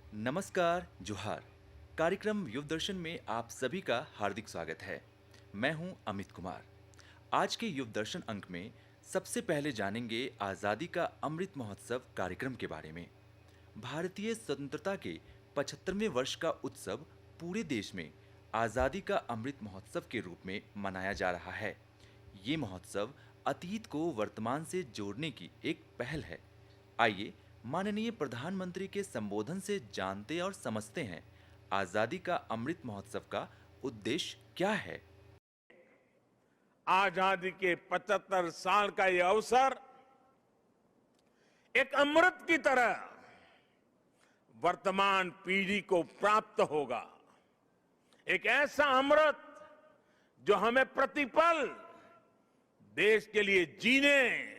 नमस्कार, जोहार। कार्यक्रम युव दर्शन में आप सभी का हार्दिक स्वागत है। मैं हूं अमित कुमार। आज के युव दर्शन अंक में सबसे पहले जानेंगे आज़ादी का अमृत महोत्सव कार्यक्रम के बारे में। भारतीय स्वतंत्रता के 75वें वर्ष का उत्सव पूरे देश में आज़ादी का अमृत महोत्सव के रूप में मनाया जा रहा है। ये महोत्सव अतीत को वर्तमान से जोड़ने की एक पहल है। आइए माननीय प्रधानमंत्री के संबोधन से जानते और समझते हैं आज़ादी का अमृत महोत्सव का उद्देश्य क्या है। आजादी के 75 साल का ये अवसर एक अमृत की तरह वर्तमान पीढ़ी को प्राप्त होगा। एक ऐसा अमृत जो हमें प्रतिपल देश के लिए जीने,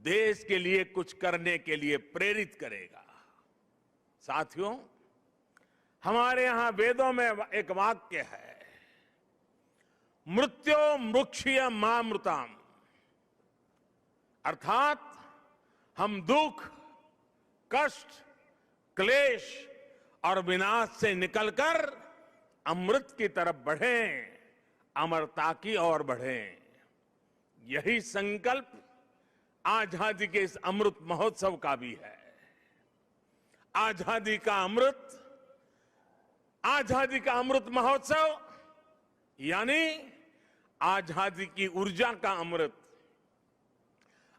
देश के लिए कुछ करने के लिए प्रेरित करेगा। साथियों, हमारे यहां वेदों में एक वाक्य है, मृत्यो मृक्षीय मामृताम, अर्थात हम दुख, कष्ट, क्लेश और विनाश से निकलकर अमृत की तरफ बढ़ें, अमरता की ओर बढ़ें। यही संकल्प आजादी के इस अमृत महोत्सव का भी है। आजादी का अमृत महोत्सव यानी आजादी की ऊर्जा का अमृत।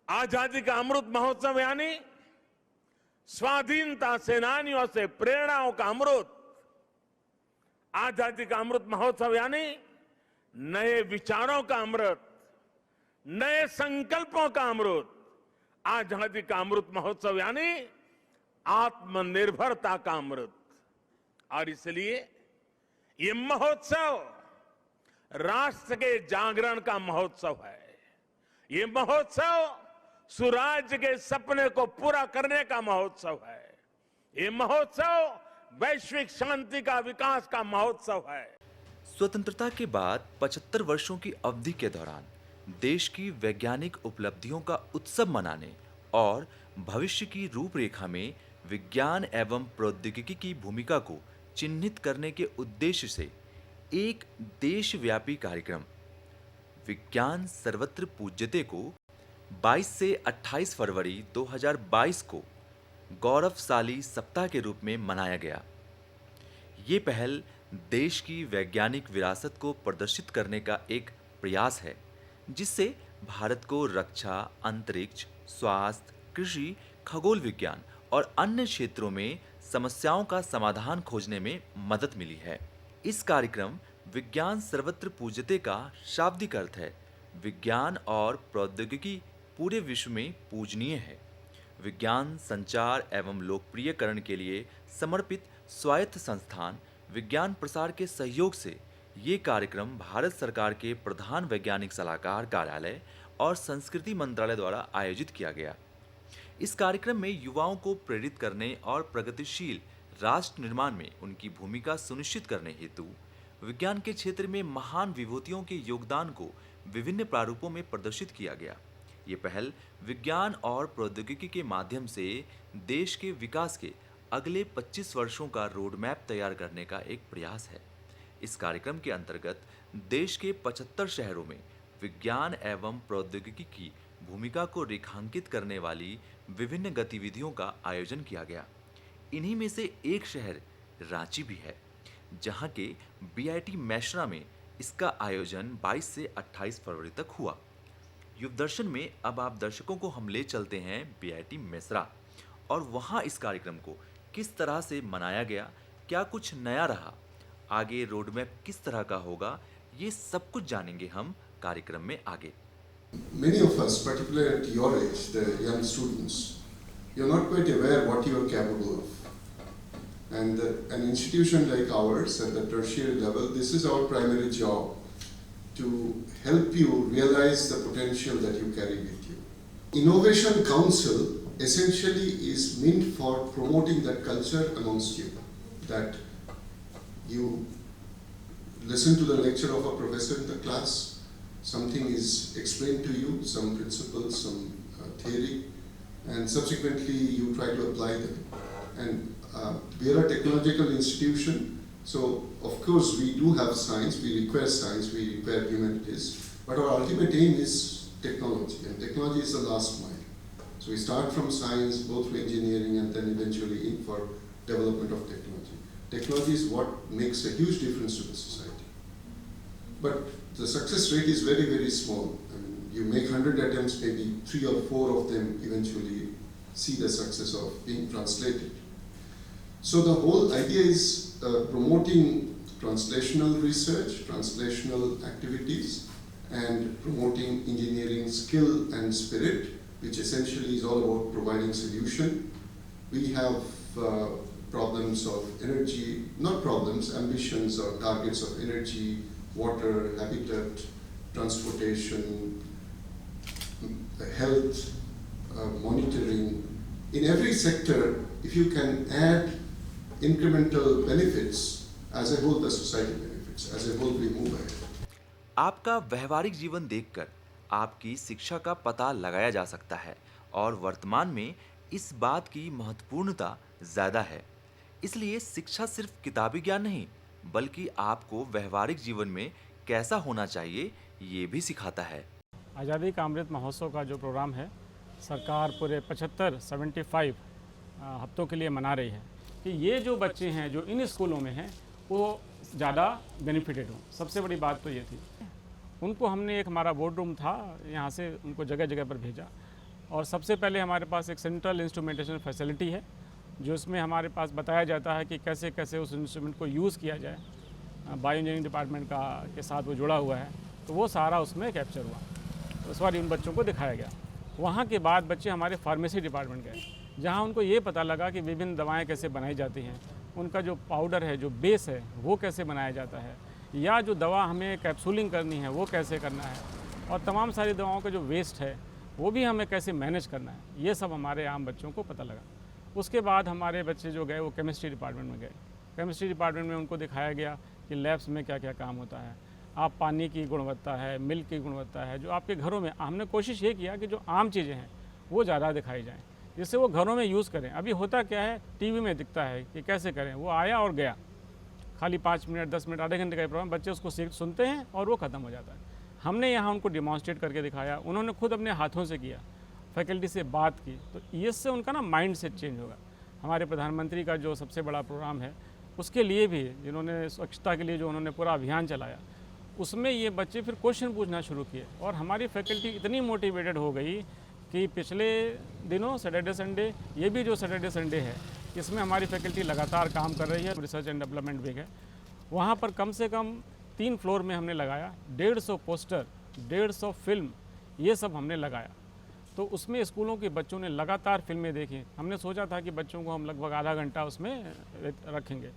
आजादी का अमृत महोत्सव यानी स्वाधीनता सेनानियों से प्रेरणाओं का अमृत। आजादी का अमृत महोत्सव यानी नए विचारों का अमृत, नए संकल्पों का अमृत। आजादी का अमृत महोत्सव यानी आत्मनिर्भरता का अमृत। और इसलिए ये महोत्सव राष्ट्र के जागरण का महोत्सव है। ये महोत्सव सुराज्य के सपने को पूरा करने का महोत्सव है। ये महोत्सव वैश्विक शांति का, विकास का महोत्सव है। स्वतंत्रता के बाद 75 वर्षों की अवधि के दौरान देश की वैज्ञानिक उपलब्धियों का उत्सव मनाने और भविष्य की रूपरेखा में विज्ञान एवं प्रौद्योगिकी की भूमिका को चिन्हित करने के उद्देश्य से एक देशव्यापी कार्यक्रम विज्ञान सर्वत्र पूज्यते को 22 से 28 फरवरी 2022 को गौरवशाली सप्ताह के रूप में मनाया गया। ये पहल देश की वैज्ञानिक विरासत को प्रदर्शित करने का एक प्रयास है, जिससे भारत को रक्षा, अंतरिक्ष, स्वास्थ्य, कृषि, खगोल विज्ञान और अन्य क्षेत्रों में समस्याओं का समाधान खोजने में मदद मिली है। इस कार्यक्रम विज्ञान सर्वत्र पूज्यते का शाब्दिक अर्थ है विज्ञान और प्रौद्योगिकी पूरे विश्व में पूजनीय है। विज्ञान संचार एवं लोकप्रियकरण के लिए समर्पित स्वायत्त संस्थान विज्ञान प्रसार के सहयोग से ये कार्यक्रम भारत सरकार के प्रधान वैज्ञानिक सलाहकार कार्यालय और संस्कृति मंत्रालय द्वारा आयोजित किया गया। इस कार्यक्रम में युवाओं को प्रेरित करने और प्रगतिशील राष्ट्र निर्माण में उनकी भूमिका सुनिश्चित करने हेतु विज्ञान के क्षेत्र में महान विभूतियों के योगदान को विभिन्न प्रारूपों में प्रदर्शित किया गया। ये पहल विज्ञान और प्रौद्योगिकी के माध्यम से देश के विकास के अगले 25 वर्षों का रोड मैप तैयार करने का एक प्रयास है। इस कार्यक्रम के अंतर्गत देश के 75 शहरों में विज्ञान एवं प्रौद्योगिकी की भूमिका को रेखांकित करने वाली विभिन्न गतिविधियों का आयोजन किया गया। इन्हीं में से एक शहर रांची भी है, जहां के बीआईटी मैशरा में इसका आयोजन 22 से 28 फरवरी तक हुआ। युव दर्शन में अब आप दर्शकों को हम ले चलते हैं बीआईटी मैसरा और वहां इस कार्यक्रम को किस तरह से मनाया गया, क्या कुछ नया रहा, आगे रोडमैप किस तरह का होगा, ये सब कुछ जानेंगे हम कार्यक्रम में आगे। Many of us, particularly at your age, the young students, you're not quite aware what you are capable of. And an institution like ours at the tertiary level, this is our primary job, to help you realize the potential that you carry with you. Innovation Council essentially is meant for promoting that culture amongst you, that you listen to the lecture of a professor in the class, something is explained to you, some principles, some theory, and subsequently you try to apply them. And we are a technological institution, so of course we do have science, we require humanities, but our ultimate aim is technology, and technology is the last mile. So we start from science, both for engineering and then eventually in for development of technology. Technology is what makes a huge difference to the society. But the success rate is very, very small. I mean, you make 100 attempts, maybe 3 or 4 of them eventually see the success of being translated. So the whole idea is promoting translational research, translational activities, and promoting engineering skill and spirit, which essentially is all about providing solution. We have problems of energy, not problems, ambitions or targets of energy, water, habitat, transportation, health, monitoring. In every sector, if you can add incremental benefits, as a whole the society benefits, as a whole we move ahead. आपका व्यवहारिक जीवन देखकर आपकी शिक्षा का पता लगाया जा सकता है और वर्तमान में इस बात की महत्वपूर्णता ज़्यादा है। इसलिए शिक्षा सिर्फ किताबी ज्ञान नहीं, बल्कि आपको व्यवहारिक जीवन में कैसा होना चाहिए ये भी सिखाता है। आज़ादी का अमृत महोत्सव का जो प्रोग्राम है, सरकार पूरे 75 हफ्तों के लिए मना रही है कि ये जो बच्चे हैं जो इन स्कूलों में हैं वो ज़्यादा बेनिफिटेड हों। सबसे बड़ी बात तो ये थी। उनको हमने एक हमारा बोर्ड रूम था, यहाँ से उनको जगह जगह पर भेजा और सबसे पहले हमारे पास एक सेंट्रल इंस्ट्रूमेंटेशन फैसिलिटी है जो इसमें हमारे पास बताया जाता है कि कैसे कैसे उस इंस्ट्रूमेंट को यूज़ किया जाए। बायो इंजीनियरिंग डिपार्टमेंट का के साथ वो जुड़ा हुआ है, तो वो सारा उसमें कैप्चर हुआ। उस बार उन बच्चों को दिखाया गया। वहाँ के बाद बच्चे हमारे फार्मेसी डिपार्टमेंट गए, जहाँ उनको ये पता लगा कि विभिन्न दवाएँ कैसे बनाई जाती हैं, उनका जो पाउडर है, जो बेस है, वो कैसे बनाया जाता है, या जो दवा हमें कैप्सूलिंग करनी है वो कैसे करना है, और तमाम सारी दवाओं का जो वेस्ट है वो भी हमें कैसे मैनेज करना है, ये सब हमारे आम बच्चों को पता लगा। उसके बाद हमारे बच्चे जो गए वो केमिस्ट्री डिपार्टमेंट में गए। केमिस्ट्री डिपार्टमेंट में उनको दिखाया गया कि लैब्स में क्या क्या काम होता है। आप पानी की गुणवत्ता है, मिल्क की गुणवत्ता है, जो आपके घरों में, हमने कोशिश ये किया कि जो आम चीज़ें हैं वो ज़्यादा दिखाई जाएँ, जिससे वो घरों में यूज़ करें। अभी होता क्या है, टीवी में दिखता है कि कैसे करें, वो आया और गया, खाली 5 मिनट 10 मिनट आधे घंटे का प्रोग्राम, बच्चे उसको सुनते हैं और वो ख़त्म हो जाता है। हमने यहाँ उनको डिमॉन्स्ट्रेट करके दिखाया, उन्होंने खुद अपने हाथों से किया, फैकल्टी से बात की, तो इससे उनका ना माइंड सेट चेंज होगा। हमारे प्रधानमंत्री का जो सबसे बड़ा प्रोग्राम है उसके लिए भी, जिन्होंने स्वच्छता के लिए जो उन्होंने पूरा अभियान चलाया, उसमें ये बच्चे फिर क्वेश्चन पूछना शुरू किए और हमारी फैकल्टी इतनी मोटिवेटेड हो गई कि पिछले दिनों सैटरडे संडे, ये भी जो सैटरडे संडे है, इसमें हमारी फैकल्टी लगातार काम कर रही है। रिसर्च एंड डेवलपमेंट विंग है, वहाँ पर कम से कम 3 फ्लोर में हमने लगाया 150 पोस्टर, 150 फिल्म, ये सब हमने लगाया। तो उसमें स्कूलों के बच्चों ने लगातार फिल्में देखी। हमने सोचा था कि बच्चों को हम लगभग आधा घंटा उसमें रखेंगे,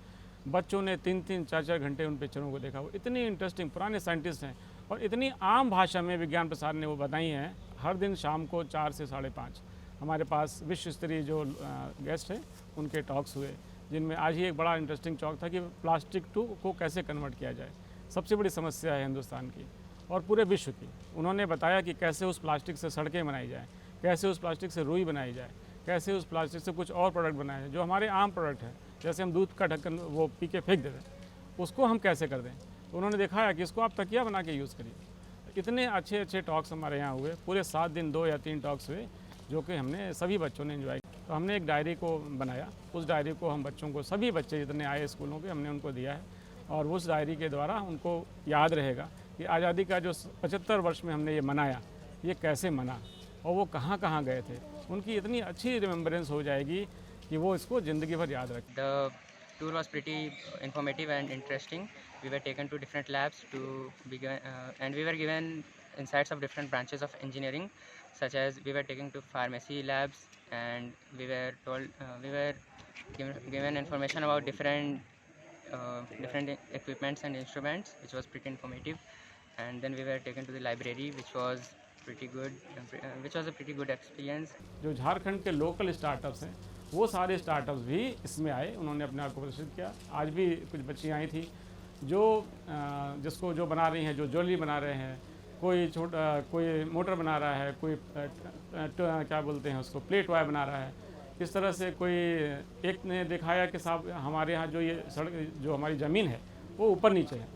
बच्चों ने 3-3, 4-4 घंटे उन पिक्चरों को देखा। वो इतनी इंटरेस्टिंग, पुराने साइंटिस्ट हैं और इतनी आम भाषा में विज्ञान प्रसार ने वो बताई हैं। हर दिन शाम को 4 से 5:30 हमारे पास विश्व स्तरीय जो गेस्ट हैं उनके टॉक्स हुए, जिनमें आज ही एक बड़ा इंटरेस्टिंग टॉक था कि प्लास्टिक को कैसे कन्वर्ट किया जाए। सबसे बड़ी समस्या है हिंदुस्तान की और पूरे विश्व की। उन्होंने बताया कि कैसे उस प्लास्टिक से सड़कें बनाई जाए, कैसे उस प्लास्टिक से रुई बनाई जाए, कैसे उस प्लास्टिक से कुछ और प्रोडक्ट बनाए जाए जो हमारे आम प्रोडक्ट है। जैसे हम दूध का ढक्कन वो पी के फेंक देते हैं, उसको हम कैसे कर दें। तो उन्होंने दिखाया कि इसको आप तकिया बना के यूज़ करिए। इतने अच्छे अच्छे टॉक्स हमारे यहाँ हुए, पूरे 7 दिन 2 या 3 टॉक्स हुए, जो कि हमने सभी बच्चों ने एंजॉय किया। तो हमने एक डायरी को बनाया, उस डायरी को हम बच्चों को, सभी बच्चे जितने आए स्कूलों के, हमने उनको दिया है और उस डायरी के द्वारा उनको याद रहेगा कि आज़ादी का जो 75 वर्ष में हमने ये मनाया, ये कैसे मना और वो कहाँ कहाँ गए थे। उनकी इतनी अच्छी रिमेम्बरेंस हो जाएगी कि वो इसको ज़िंदगी भर याद रखें। The tour was pretty informative and interesting. We were taken to different labs to be given, and we were given insights of different branches of engineering, such as we were taken to pharmacy labs, and we were told we were given information about different equipments and instruments, which was pretty informative. And then we were taken to the library, which was pretty good, which was a pretty good experience. जो झारखंड के local startups हैं, वो सारे startups भी इसमें आए, उन्होंने अपने आप को प्रदर्शित किया। आज भी कुछ बच्चियाँ आई थी जो जिसको जो बना रही हैं, जो ज्वेलरी बना रहे हैं, कोई मोटर बना रहा है, कोई क्या बोलते हैं उसको, प्ले टॉय बना रहा है। इस तरह से कोई एक ने दिखाया कि साहब हमारे यहाँ जो ये सड़क जो हमारी ज़मीन है वो ऊपर नीचे है,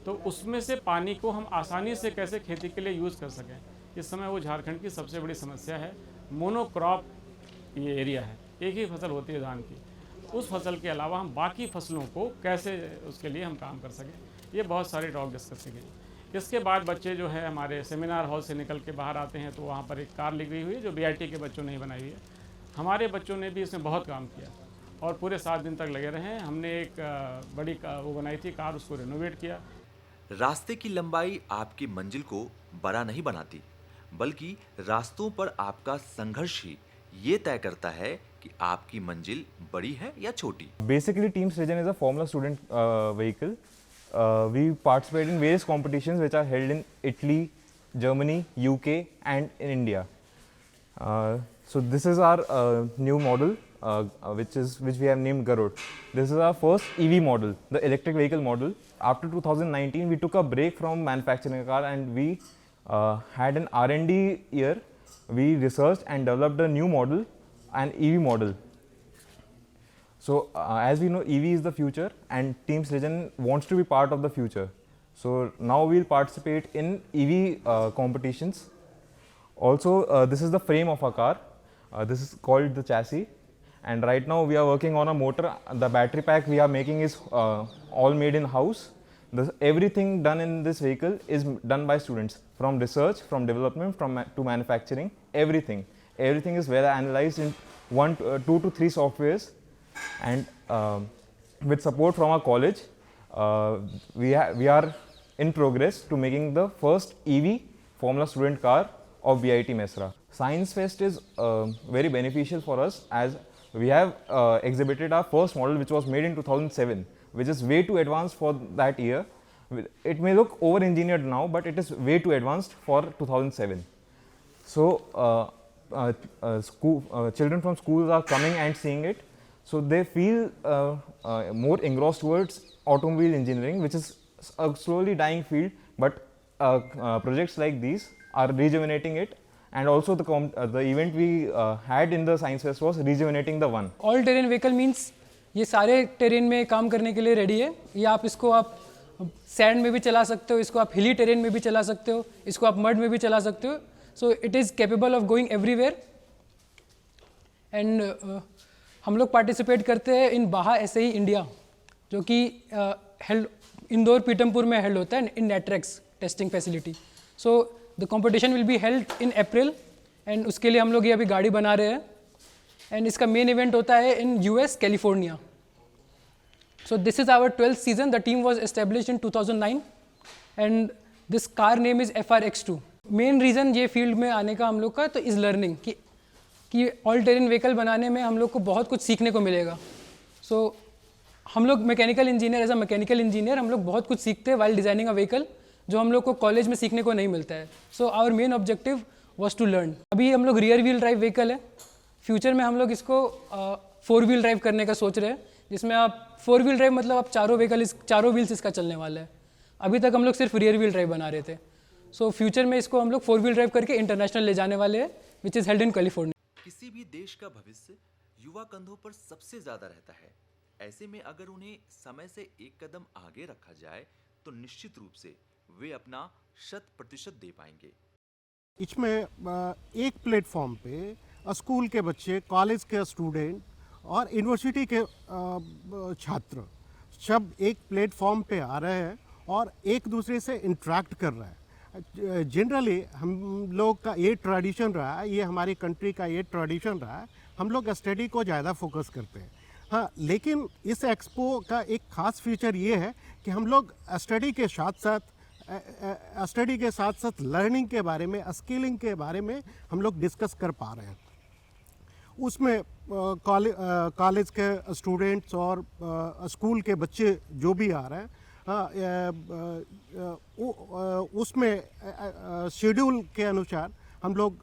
तो उसमें से पानी को हम आसानी से कैसे खेती के लिए यूज़ कर सकें। इस समय वो झारखंड की सबसे बड़ी समस्या है। मोनोक्रॉप ये एरिया है, एक ही फसल होती है धान की, उस फसल के अलावा हम बाकी फसलों को कैसे उसके लिए हम काम कर सकें, ये बहुत सारी टॉक डिस्कस की गई। इसके बाद बच्चे जो है हमारे सेमिनार हॉल से निकल के बाहर आते हैं तो वहाँ पर एक कार ली गई हुई है जो BIT के बच्चों ने ही बनाई हुई है। हमारे बच्चों ने भी इसमें बहुत काम किया और पूरे 7 दिन तक लगे रहे। हमने एक बड़ी वो बनाई थी कार, उसको रिनोवेट किया। रास्ते की लंबाई आपकी मंजिल को बड़ा नहीं बनाती, बल्कि रास्तों पर आपका संघर्ष ही ये तय करता है कि आपकी मंजिल बड़ी है या छोटी। Basically, Team Srijan is a Formula student vehicle. We participate in various competitions which are held in Italy, Germany, UK, and in India. So this is our new model, which we have named Garud. This is our first EV model, the electric vehicle model. After 2019, we took a break from manufacturing a car, and we had an R&D year. We researched and developed a new model, an EV model. So as we know, EV is the future, and Team Srijan wants to be part of the future. So now we'll participate in EV competitions. Also, this is the frame of our car. This is called the chassis, and right now we are working on a motor. The battery pack we are making is all made in house. Everything done in this vehicle is done by students, from research, from development, to manufacturing. Everything is well analyzed in 2 to 3 softwares, and with support from our college, we are in progress to making the first EV Formula student car of BIT Mesra. Science Fest is very beneficial for us, as we have exhibited our first model, which was made in 2007, which is way too advanced for that year. It may look over engineered now, but it is way too advanced for 2007. So children from schools are coming and seeing it, so they feel more engrossed towards automobile engineering, which is a slowly dying field, but projects like these are rejuvenating it. And also the event we had in the Science Fest was rejuvenating the one. All terrain vehicle means ये सारे terrain में काम करने के लिए ready है। ये आप इसको आप सैंड में भी चला सकते हो, इसको आप हिली टेरेन में भी चला सकते हो, इसको आप मड में भी चला सकते हो। So it is capable of going everywhere. And हम लोग पार्टिसिपेट करते हैं इन बाहा एसएई इंडिया, जो कि हेल्ड इंदौर पीटमपुर में हेल्ड होता है in Natrax testing facility. So the competition will be held in April, and उसके लिए हम लोग ये अभी गाड़ी बना रहे हैं। एंड इसका मेन इवेंट होता है in US California. So this is our 12th season. The team was established in 2009 and this car name is FRX2। Main reason ये फील्ड में आने का हम लोग का तो इज़ लर्निंग कि ऑल टेरेन व्हीकल बनाने में हम लोग को बहुत कुछ सीखने को मिलेगा। सो हम लोग mechanical engineer, as a mechanical engineer हम लोग बहुत कुछ सीखते हैं वाइल डिज़ाइनिंग अ व्हीकल, जो हम लोग को कॉलेज में सीखने को नहीं मिलता है। So our main objective was to learn. अभी हम लोग रियर व्हील ड्राइव व्हीकल है, फ्यूचर में हम लोग इसको 4 व्हील ड्राइव करने का सोच रहे हैं, जिसमें आप 4 व्हील ड्राइव मतलब आप चारों व्हील्स इसका चलने वाला है। अभी तक हम लोग सिर्फ रियर व्हील ड्राइव बना रहे थे। सो फ्यूचर में इसको हम लोग 4 व्हील ड्राइव करके इंटरनेशनल ले जाने वाले हैं, which is held in California. किसी भी देश का भविष्य युवा कंधों पर सबसे ज्यादा रहता है। ऐसे में अगर उन्हें समय से एक कदम आगे रखा जाए तो निश्चित रूप से वे अपना 100% दे पाएंगे। इसमें एक प्लेटफॉर्म पे स्कूल के बच्चे, कॉलेज के स्टूडेंट और यूनिवर्सिटी के छात्र सब एक प्लेटफॉर्म पे आ रहे हैं और एक दूसरे से इंटरेक्ट कर रहे हैं। जनरली हम लोग का ये ट्रेडिशन रहा है, ये हमारी कंट्री का ये ट्रेडिशन रहा है, हम लोग स्टडी को ज़्यादा फोकस करते हैं। हाँ, लेकिन इस एक्सपो का एक ख़ास फीचर ये है कि हम लोग स्टडी के साथ साथ लर्निंग के बारे में, स्किलिंग के बारे में हम लोग डिस्कस कर पा रहे हैं। उसमें कॉलेज के स्टूडेंट्स और स्कूल के बच्चे जो भी आ रहे हैं, उसमें शेड्यूल के अनुसार हम लोग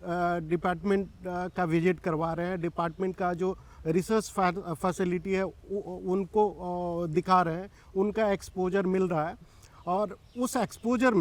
डिपार्टमेंट का विजिट करवा रहे हैं। डिपार्टमेंट का जो रिसर्च फैसिलिटी है उनको दिखा रहे हैं, उनका एक्सपोजर मिल रहा है। और उस एक्सपोजर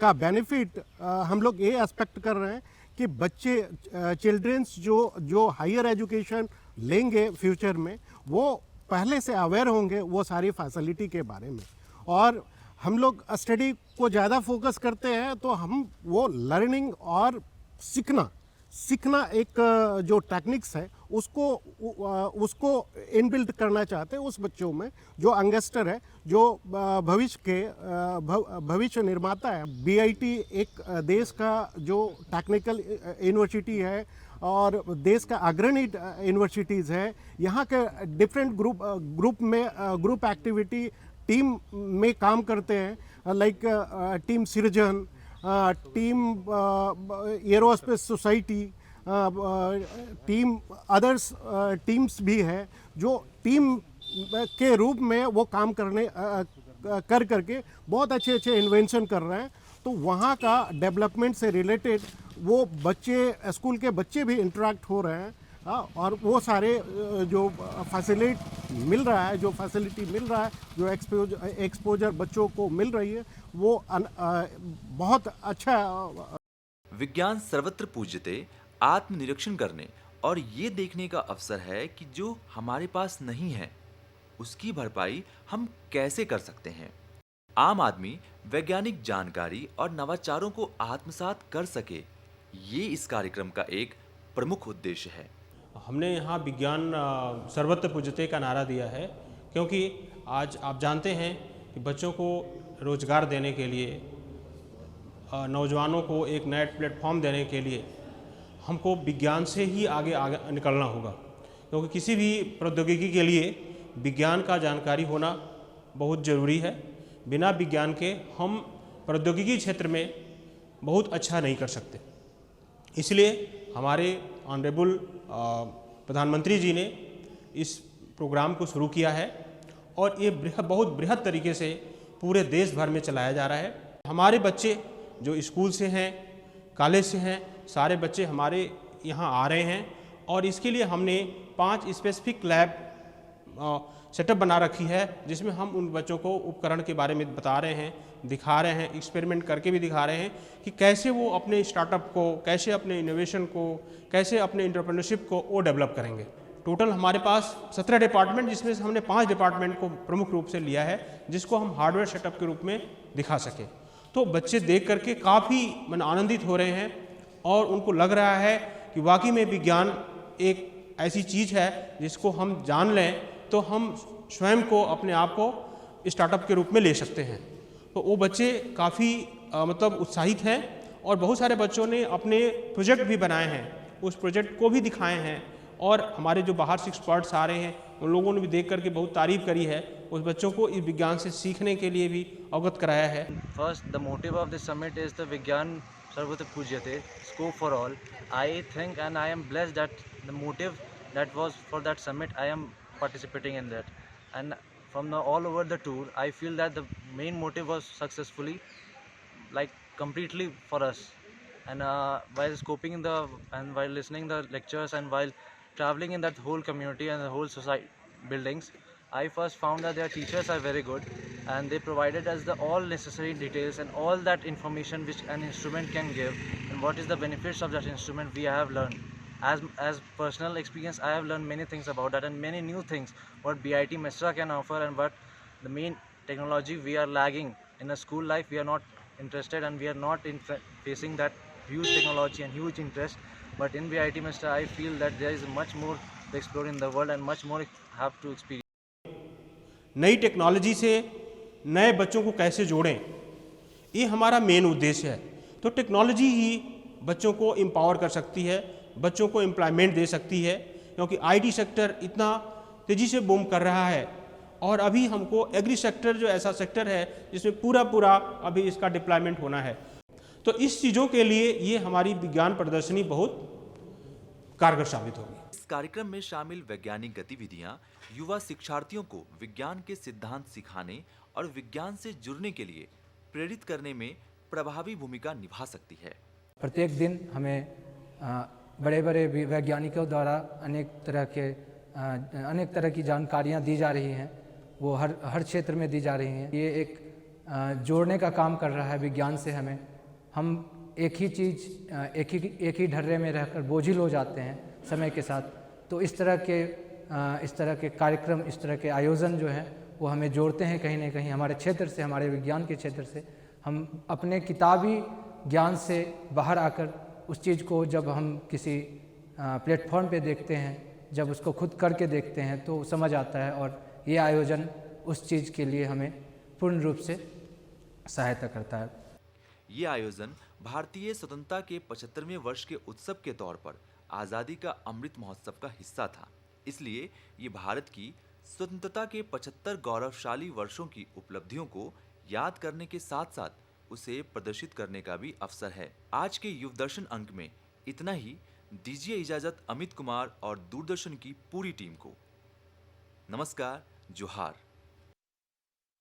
का बेनिफिट हम लोग ये एक्सपेक्ट कर रहे हैं कि बच्चे चिल्ड्रंस जो हायर एजुकेशन लेंगे फ्यूचर में, वो पहले से अवेयर होंगे वो सारी फैसिलिटी के बारे में। और हम लोग स्टडी को ज़्यादा फोकस करते हैं तो हम वो लर्निंग और सीखना एक जो टेक्निक्स है उसको इनबिल्ट करना चाहते हैं उस बच्चों में, जो यंगस्टर है, जो भविष्य निर्माता है। बीआईटी एक देश का जो टेक्निकल यूनिवर्सिटी है और देश का अग्रणी यूनिवर्सिटीज़ है। यहाँ के डिफरेंट ग्रुप एक्टिविटी टीम में काम करते हैं, लाइक टीम सृजन, team aerospace society, team others teams भी है जो टीम के रूप में वो काम करके बहुत अच्छे इन्वेंशन कर रहे हैं। तो वहाँ का डेवलपमेंट से रिलेटेड वो बच्चे, स्कूल के बच्चे भी इंटरेक्ट हो रहे हैं। और वो सारे जो फैसिलिटी मिल रहा है, जो एक्सपोजर बच्चों को मिल रही है, वो बहुत अच्छा। विज्ञान सर्वत्र पूज्यते आत्मनिरीक्षण करने और ये देखने का अवसर है कि जो हमारे पास नहीं है उसकी भरपाई हम कैसे कर सकते हैं। आम आदमी वैज्ञानिक जानकारी और नवाचारों को आत्मसात कर सके, ये इस कार्यक्रम का एक प्रमुख उद्देश्य है। हमने यहाँ विज्ञान सर्वत्र पूज्यते का नारा दिया है क्योंकि आज आप जानते हैं कि बच्चों को रोजगार देने के लिए, नौजवानों को एक नया प्लेटफॉर्म देने के लिए हमको विज्ञान से ही आगे निकलना होगा, क्योंकि किसी भी प्रौद्योगिकी के लिए विज्ञान का जानकारी होना बहुत ज़रूरी है। बिना विज्ञान के हम प्रौद्योगिकी क्षेत्र में बहुत अच्छा नहीं कर सकते। इसलिए हमारे ऑनरेबल प्रधानमंत्री जी ने इस प्रोग्राम को शुरू किया है और ये बहुत बृहद तरीके से पूरे देश भर में चलाया जा रहा है। हमारे बच्चे जो स्कूल से हैं, कॉलेज से हैं, सारे बच्चे हमारे यहाँ आ रहे हैं और इसके लिए हमने 5 स्पेसिफिक लैब सेटअप बना रखी है, जिसमें हम उन बच्चों को उपकरण के बारे में बता रहे हैं, दिखा रहे हैं, एक्सपेरिमेंट करके भी दिखा रहे हैं कि कैसे वो अपने स्टार्टअप को, कैसे अपने इनोवेशन को, कैसे अपने एंटरप्रेन्योरशिप को वो डेवलप करेंगे। टोटल हमारे पास 17 डिपार्टमेंट, जिसमें से हमने 5 डिपार्टमेंट को प्रमुख रूप से लिया है, जिसको हम हार्डवेयर सेटअप के रूप में दिखा सकें। तो बच्चे देख करके काफ़ी आनंदित हो रहे हैं और उनको लग रहा है कि वाकई में विज्ञान एक ऐसी चीज़ है जिसको हम जान लें तो हम स्वयं को, अपने आप को स्टार्टअप के रूप में ले सकते हैं। तो वो बच्चे काफ़ी उत्साहित हैं और बहुत सारे बच्चों ने अपने प्रोजेक्ट भी बनाए हैं, उस प्रोजेक्ट को भी दिखाए हैं और हमारे जो बाहर से एक्सपर्ट्स आ रहे हैं उन लोगों ने भी देख करके बहुत तारीफ करी है। उस बच्चों को इस विज्ञान से सीखने के लिए भी अवगत कराया है। First, the motive of this summit is the विज्ञान सर्वत्र पूज्यते, scope for all. I think and I am blessed that the motive that was for that summit, I am participating in that, and from all over the tour I feel that the main motive was successfully, like, completely for us. And while scoping and while listening the lectures and while traveling in that whole community and the whole society buildings, I first found that their teachers are very good and they provided us the all necessary details and all that information which an instrument can give and what is the benefits of that instrument we have learned. As personal experience, I have learned many things about that and many new things what BIT Mesra can offer, and what the main technology we are lagging in a school life. We are not interested and we are not facing that huge technology and huge interest, but in BIT Mesra I feel that there is much more to explore in the world and much more have to experience. नई technology से नए बच्चों को कैसे जोड़ें, ये हमारा main उद्देश्य है। तो टेक्नोलॉजी ही बच्चों को एम्पावर कर सकती है, बच्चों को एम्प्लॉयमेंट दे सकती है, क्योंकि आईटी सेक्टर इतना तेज़ी से बूम कर रहा है और अभी हमको एग्री सेक्टर जो ऐसा सेक्टर है जिसमें पूरा अभी इसका डिप्लॉयमेंट होना है। तो इस चीज़ों के लिए ये हमारी विज्ञान प्रदर्शनी बहुत कारगर साबित होगी। इस कार्यक्रम में शामिल वैज्ञानिक गतिविधियां युवा शिक्षार्थियों को विज्ञान के सिद्धांत सिखाने और विज्ञान से जुड़ने के लिए प्रेरित करने में प्रभावी भूमिका निभा सकती है। प्रत्येक दिन हमें बड़े बड़े वैज्ञानिकों द्वारा अनेक तरह की जानकारियाँ दी जा रही हैं, वो हर क्षेत्र में दी जा रही हैं। ये एक जोड़ने का काम कर रहा है विज्ञान से। हम एक ही चीज़ एक ही ढर्रे में रहकर बोझिल हो जाते हैं समय के साथ। तो इस तरह के कार्यक्रम, इस तरह के आयोजन जो हैं वो हमें जोड़ते हैं कहीं ना कहीं हमारे क्षेत्र से, हमारे विज्ञान के क्षेत्र से। हम अपने किताबी ज्ञान से बाहर आकर उस चीज़ को जब हम किसी प्लेटफॉर्म पे देखते हैं, जब उसको खुद करके देखते हैं तो समझ आता है, और ये आयोजन उस चीज़ के लिए हमें पूर्ण रूप से सहायता करता है। ये आयोजन भारतीय स्वतंत्रता के 75वें वर्ष के उत्सव के तौर पर आज़ादी का अमृत महोत्सव का हिस्सा था। इसलिए ये भारत की स्वतंत्रता के 75 गौरवशाली वर्षों की उपलब्धियों को याद करने के साथ साथ उसे प्रदर्शित करने का भी अवसर है। आज के युव दर्शन अंक में इतना ही। दीजिए इजाजत अमित कुमार और दूरदर्शन की पूरी टीम को। नमस्कार, जोहार।